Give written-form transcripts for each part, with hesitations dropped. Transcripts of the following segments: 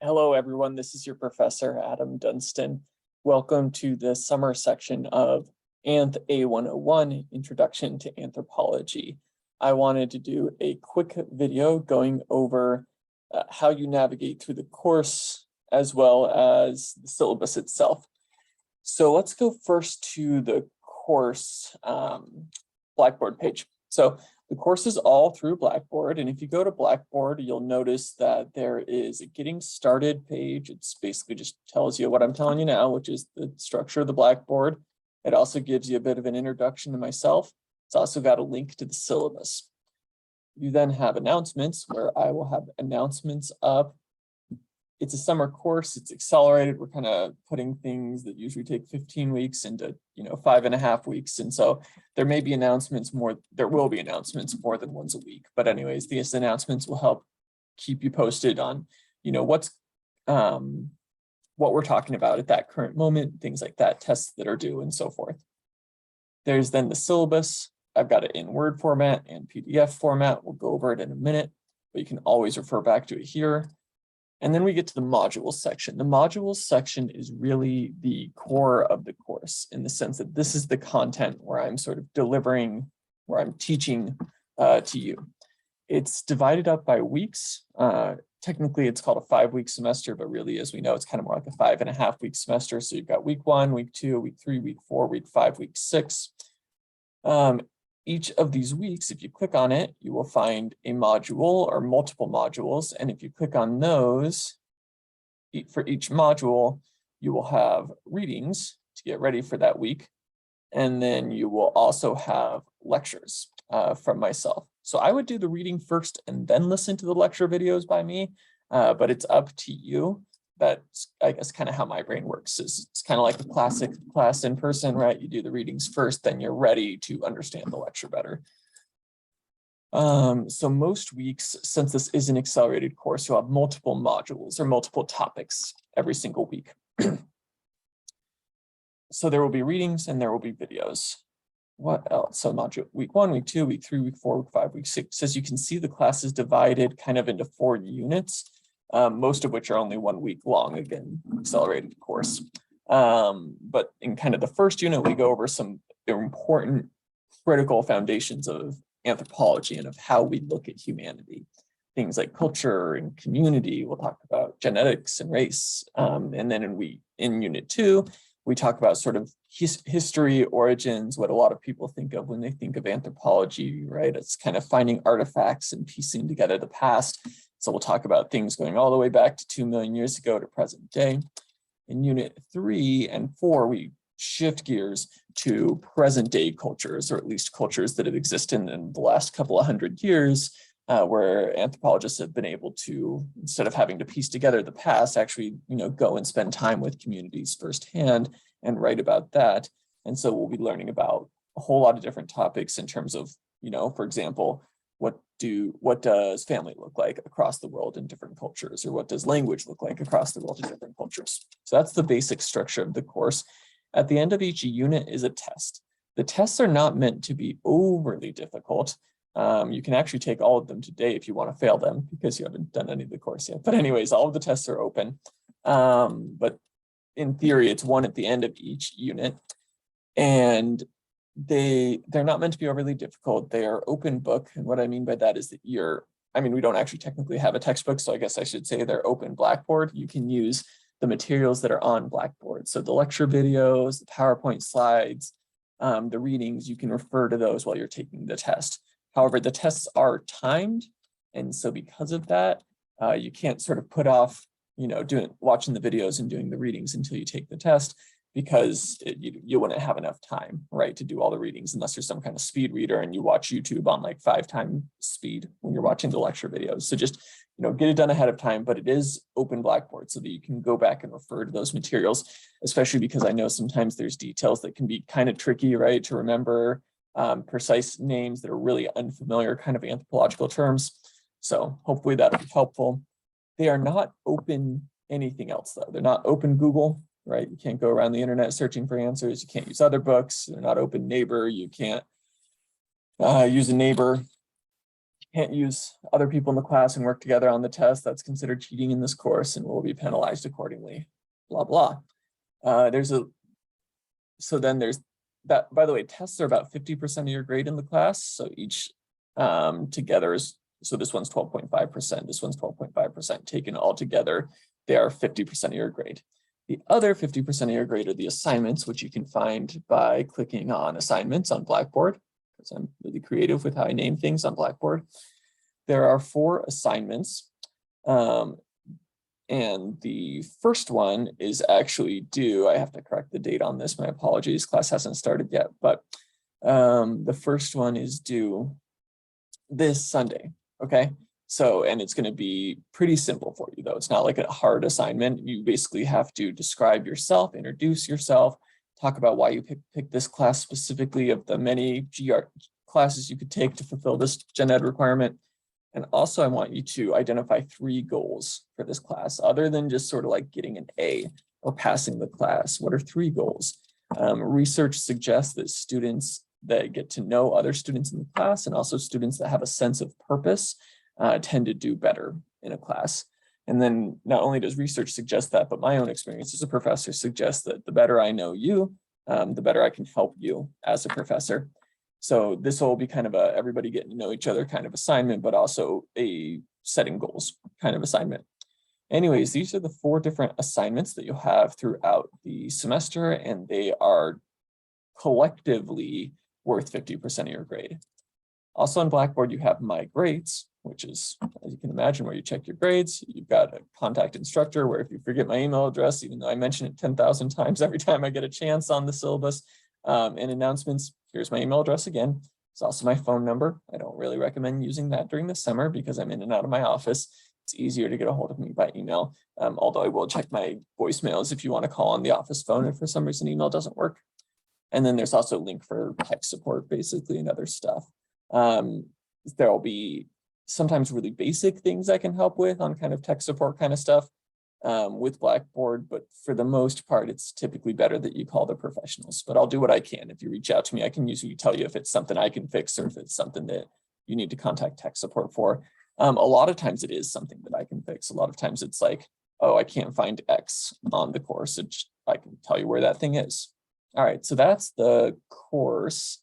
Hello, everyone. This is your professor, Adam Dunstan. Welcome to the summer section of Anth A101, Introduction to Anthropology. I wanted to do a quick video going over how you navigate through the course as well as the syllabus itself. So let's go first to the course Blackboard page. So the course is all through Blackboard, and if you go to Blackboard, you'll notice that there is a getting started page. It's basically just tells you what I'm telling you now, which is the structure of the Blackboard. It also gives you a bit of an introduction to myself. It's also got a link to the syllabus. You then have announcements, where I will have announcements up. It's a summer course, it's accelerated. We're kind of putting things that usually take 15 weeks into 5.5 weeks. And so there may be announcements there will be announcements more than once a week. But anyways, these announcements will help keep you posted on, what we're talking about at that current moment, things like that, tests that are due and so forth. There's then the syllabus. I've got it in Word format and PDF format. We'll go over it in a minute, but you can always refer back to it here. And then we get to the modules section. The modules section is really the core of the course, in the sense that this is the content where I'm sort of delivering, where I'm teaching to you. It's divided up by weeks. Technically, it's called a 5-week semester, but really, as we know, it's kind of more like a 5.5 week semester. So you've got week 1, week 2, week 3, week 4, week 5, week 6. Each of these weeks, if you click on it, you will find a module or multiple modules. And if you click on those, for each module, you will have readings to get ready for that week. And then you will also have lectures from myself. So I would do the reading first and then listen to the lecture videos by me, but it's up to you. That's, I guess, kind of how my brain works. It's kind of like a classic class in person, right? You do the readings first, then you're ready to understand the lecture better. So most weeks, since this is an accelerated course, you'll have multiple modules or multiple topics every single week. So there will be readings and there will be videos. What else? So module week 1, week 2, week 3, week 4, week 5, week 6. As you can see, the class is divided kind of into 4 units. Most of which are only 1 week long, again, accelerated course. But in kind of the first unit, we go over some important critical foundations of anthropology and of how we look at humanity. Things like culture and community. We'll talk about genetics and race. And then in unit 2, we talk about sort of history, origins, what a lot of people think of when they think of anthropology, right? It's kind of finding artifacts and piecing together the past. So we'll talk about things going all the way back to 2 million years ago to present day. In unit 3 and 4, we shift gears to present day cultures, or at least cultures that have existed in the last couple of 100 years, where anthropologists have been able to, instead of having to piece together the past, actually, go and spend time with communities firsthand and write about that. And so we'll be learning about a whole lot of different topics in terms of, for example, what does family look like across the world in different cultures, or what does language look like across the world in different cultures? So that's the basic structure of the course. At the end of each unit is a test. The tests are not meant to be overly difficult. You can actually take all of them today if you want to fail them, because you haven't done any of the course yet. But anyways, all of the tests are open. But in theory, it's one at the end of each unit. And they're not meant to be overly difficult. They are open book. And what I mean by that is that we don't actually technically have a textbook, so I guess I should say they're open Blackboard. You can use the materials that are on Blackboard. So the lecture videos, the PowerPoint slides, the readings, you can refer to those while you're taking the test. However, the tests are timed. And so because of that, you can't sort of put off, watching the videos and doing the readings until you take the test, because you wouldn't have enough time, right, to do all the readings unless you're some kind of speed reader and you watch YouTube on like 5x speed when you're watching the lecture videos. So just, get it done ahead of time, but it is open Blackboard so that you can go back and refer to those materials, especially because I know sometimes there's details that can be kind of tricky, right, to remember, precise names that are really unfamiliar kind of anthropological terms. So hopefully that'll be helpful. They are not open anything else though. They're not open Google. Right? You can't go around the internet searching for answers. You can't use other books. They're not open Neighbor. You can't use a neighbor. can't use other people in the class and work together on the test. That's considered cheating in this course and will be penalized accordingly, blah, blah. So then there's that, by the way, tests are about 50% of your grade in the class. So each together is, so this one's 12.5%, this one's 12.5%, taken all together, they are 50% of your grade. The other 50% of your grade are the assignments, which you can find by clicking on assignments on Blackboard, because I'm really creative with how I name things on Blackboard. There are 4 assignments. And the first one is actually due, I have to correct the date on this, my apologies, class hasn't started yet, but the first one is due this Sunday, okay? So, and it's gonna be pretty simple for you though. It's not like a hard assignment. You basically have to describe yourself, introduce yourself, talk about why you picked this class specifically of the many GR classes you could take to fulfill this gen ed requirement. And also I want you to identify 3 goals for this class, other than just sort of like getting an A or passing the class. What are 3 goals? Research suggests that students that get to know other students in the class and also students that have a sense of purpose tend to do better in a class. And then not only does research suggest that, but my own experience as a professor suggests that the better I know you, the better I can help you as a professor. So this will be kind of a everybody getting to know each other kind of assignment, but also a setting goals kind of assignment. Anyways, these are the 4 different assignments that you'll have throughout the semester, and they are collectively worth 50% of your grade. Also on Blackboard, you have My Grades, which is, as you can imagine, where you check your grades. You've got a contact instructor where if you forget my email address, even though I mention it 10,000 times every time I get a chance on the syllabus, and announcements, here's my email address again. It's also my phone number. I don't really recommend using that during the summer because I'm in and out of my office. It's easier to get a hold of me by email, although I will check my voicemails if you want to call on the office phone if for some reason email doesn't work. And then there's also a link for tech support basically and other stuff. There'll be sometimes really basic things I can help with on kind of tech support kind of stuff with Blackboard, but for the most part, it's typically better that you call the professionals, but I'll do what I can. If you reach out to me, I can usually tell you if it's something I can fix or if it's something that you need to contact tech support for. A lot of times it is something that I can fix. A lot of times it's like, oh, I can't find X on the course. I can tell you where that thing is. All right, so that's the course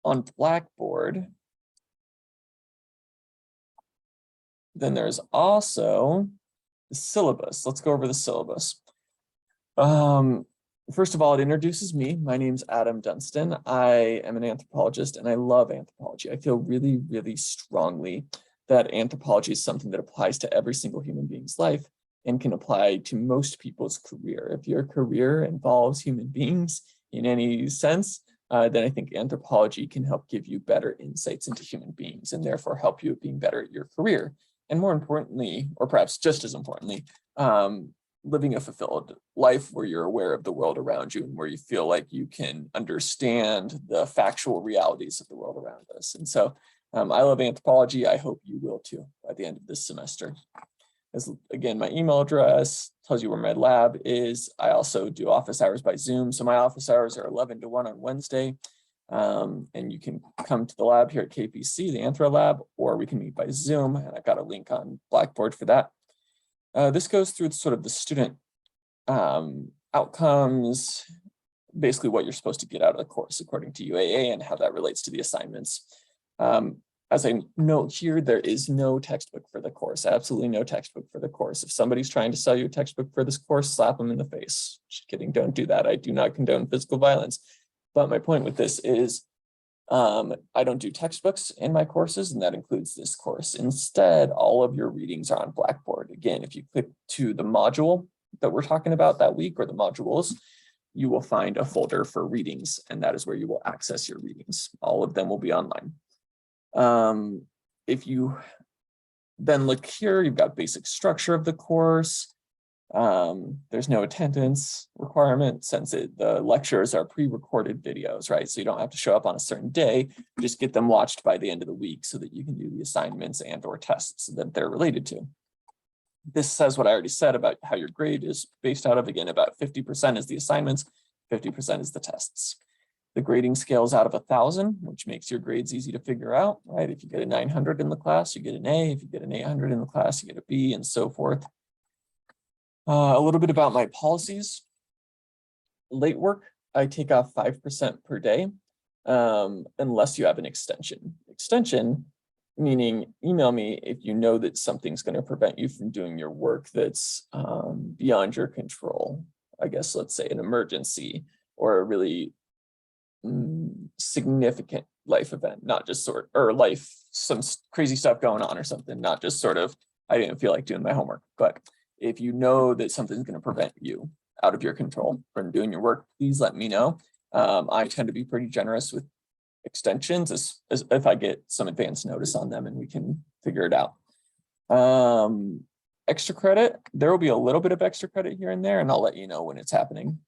on Blackboard. Then there's also the syllabus. Let's go over the syllabus. First of all, it introduces me. My name's Adam Dunstan. I am an anthropologist and I love anthropology. I feel really, really strongly that anthropology is something that applies to every single human being's life and can apply to most people's career. If your career involves human beings in any sense, then I think anthropology can help give you better insights into human beings and therefore help you being better at your career. And more importantly, or perhaps just as importantly, living a fulfilled life where you're aware of the world around you and where you feel like you can understand the factual realities of the world around us. And so I love anthropology. I hope you will too by the end of this semester. As again, my email address tells you where my lab is. I also do office hours by Zoom. So my office hours are 11 to 1 on Wednesday. And you can come to the lab here at KPC, the Anthro lab, or we can meet by Zoom. And I've got a link on Blackboard for that. This goes through sort of the student outcomes, basically what you're supposed to get out of the course according to UAA and how that relates to the assignments. As I note here, there is no textbook for the course, absolutely no textbook for the course. If somebody's trying to sell you a textbook for this course, slap them in the face. Just kidding, don't do that. I do not condone physical violence. But my point with this is I don't do textbooks in my courses, and that includes this course. Instead, all of your readings are on Blackboard. Again, if you click to the module that we're talking about that week or the modules, you will find a folder for readings, and that is where you will access your readings. All of them will be online. If you then look here, you've got basic structure of the course. There's no attendance requirement since the lectures are pre-recorded videos, right? So you don't have to show up on a certain day, just get them watched by the end of the week so that you can do the assignments and or tests that they're related to. This says what I already said about how your grade is based out of. Again, about 50% is the assignments, 50% is the tests. The grading scale is out of 1,000, which makes your grades easy to figure out, right? If you get a 900 in the class, you get an A. If you get an 800 in the class, you get a B, and so forth. A little bit about my policies. Late work, I take off 5% per day, unless you have an extension. Extension, meaning email me if you know that something's going to prevent you from doing your work that's beyond your control. I guess, let's say an emergency or a really significant life event, not just some crazy stuff going on or something, not just sort of, I didn't feel like doing my homework. But if you know that something's going to prevent you out of your control from doing your work, please let me know. I tend to be pretty generous with extensions as if I get some advance notice on them and we can figure it out. Extra credit, there will be a little bit of extra credit here and there, and I'll let you know when it's happening.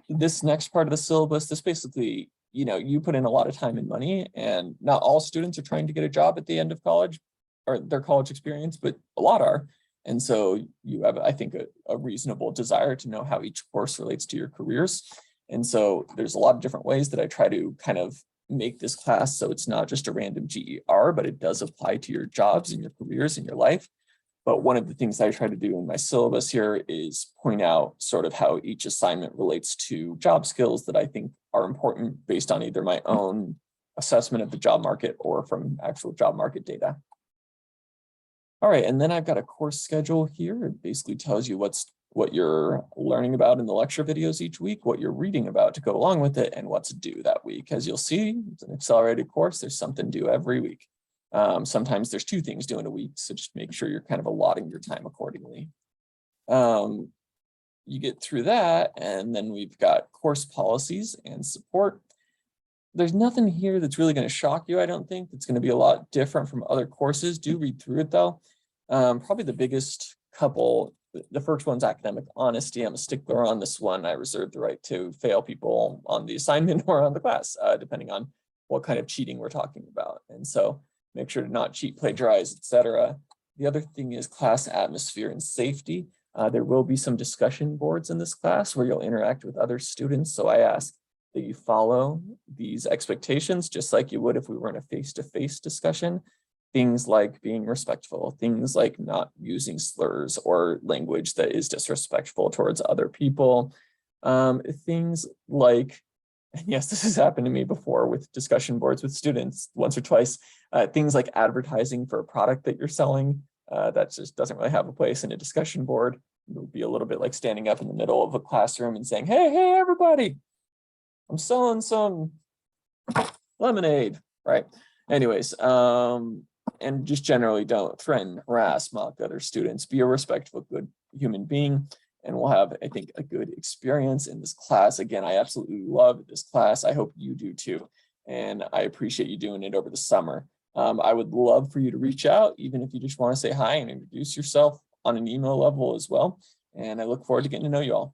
This next part of the syllabus, this basically, you put in a lot of time and money, and not all students are trying to get a job at the end of college or their college experience, but a lot are. And so you have, I think, a reasonable desire to know how each course relates to your careers. And so there's a lot of different ways that I try to kind of make this class so it's not just a random GER, but it does apply to your jobs and your careers and your life. But one of the things I try to do in my syllabus here is point out sort of how each assignment relates to job skills that I think are important based on either my own assessment of the job market or from actual job market data. All right, and then I've got a course schedule here. It basically tells you what you're learning about in the lecture videos each week, what you're reading about to go along with it, and what's due that week. As you'll see, it's an accelerated course. There's something due every week. Sometimes there's 2 things due in a week, so just make sure you're kind of allotting your time accordingly. You get through that, and then we've got course policies and support. There's nothing here that's really going to shock you, I don't think. It's going to be a lot different from other courses. Do read through it, though. Probably the biggest couple, the first one's academic honesty. I'm a stickler on this one. I reserve the right to fail people on the assignment or on the class, depending on what kind of cheating we're talking about. And so make sure to not cheat, plagiarize, etc. The other thing is class atmosphere and safety. There will be some discussion boards in this class where you'll interact with other students. So I ask that you follow these expectations just like you would if we were in a face-to-face discussion. Things like being respectful, things like not using slurs or language that is disrespectful towards other people. Things like, yes, this has happened to me before with discussion boards with students once or twice, things like advertising for a product that you're selling, that just doesn't really have a place in a discussion board. It would be a little bit like standing up in the middle of a classroom and saying, hey, everybody, I'm selling some lemonade, right? Anyways, and just generally don't threaten, harass, mock other students. Be a respectful, good human being, and we'll have, I think, a good experience in this class. Again, I absolutely love this class. I hope you do too, and I appreciate you doing it over the summer. I would love for you to reach out, even if you just want to say hi and introduce yourself on an email level as well. And I look forward to getting to know you all.